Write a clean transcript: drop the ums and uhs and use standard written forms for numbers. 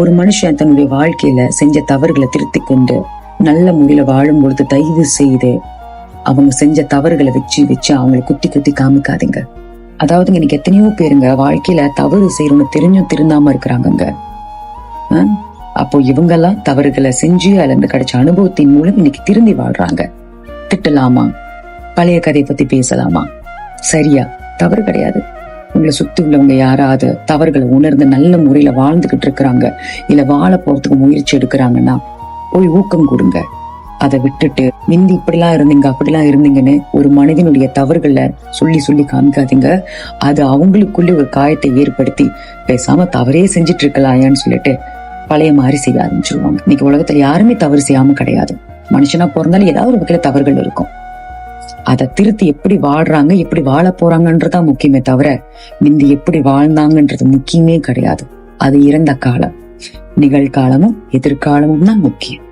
ஒரு மனுஷன் தன்னுடைய வாழ்க்கையில செஞ்ச தவறுகளை திருத்தி கொண்டு நல்ல முறையில வாழும் பொழுது தயவு செய்து அவங்க செஞ்ச தவறுகளை வச்சு அவங்களை குத்தி குத்தி காமிக்காதீங்க. அதாவதுங்க, இன்னைக்கு எத்தனையோ பேருங்க வாழ்க்கையில தவறு செய்யறவங்க தெரிஞ்சும் திருந்தாம இருக்கிறாங்கங்க. அப்போ இவங்கெல்லாம் தவறுகளை செஞ்சு அதுல இருந்து கிடைச்ச அனுபவத்தின் மூலம் இன்னைக்கு திருந்தி வாழ்றாங்க. திட்டலாமா? பழைய கதையை பத்தி பேசலாமா? சரியா? தவறு கிடையாது. உங்களை சுத்தி உள்ளவங்க யாராவது தவறுகளை உணர்ந்து நல்ல முறையில வாழ்ந்துகிட்டு இருக்கிறாங்க, இல்ல வாழ போறதுக்கு முயற்சி எடுக்கிறாங்கன்னா போய் ஊக்கம் கொடுங்க. அதை விட்டுட்டு மிந்தி இப்படிலாம் இருந்தீங்க அப்படிலாம் இருந்தீங்கன்னு ஒரு மனிதனுடைய தவறுகளை சொல்லி காமிக்காதீங்க. அது அவங்களுக்குள்ளே ஒரு காயத்தை ஏற்படுத்தி பேசாம தவறே செஞ்சுட்டு இருக்கலாயான்னு சொல்லிட்டு பழைய மாதிரி செய்ய ஆரம்பிச்சிருவாங்க. இன்னைக்கு உலகத்துல யாருமே தவறு செய்யாம கிடையாது. மனுஷனா பிறந்தாலும் ஏதாவது ஒரு வகையில தவறுகள் இருக்கும். அதை திருத்தி எப்படி வாழ்றாங்க, எப்படி வாழ போறாங்கன்றதான் முக்கியமே தவிர மிந்தி எப்படி வாழ்ந்தாங்கன்றது முக்கியமே கிடையாது. அது இறந்த காலம். நிகழ்காலமும் எதிர்காலமும் தான் முக்கியம்.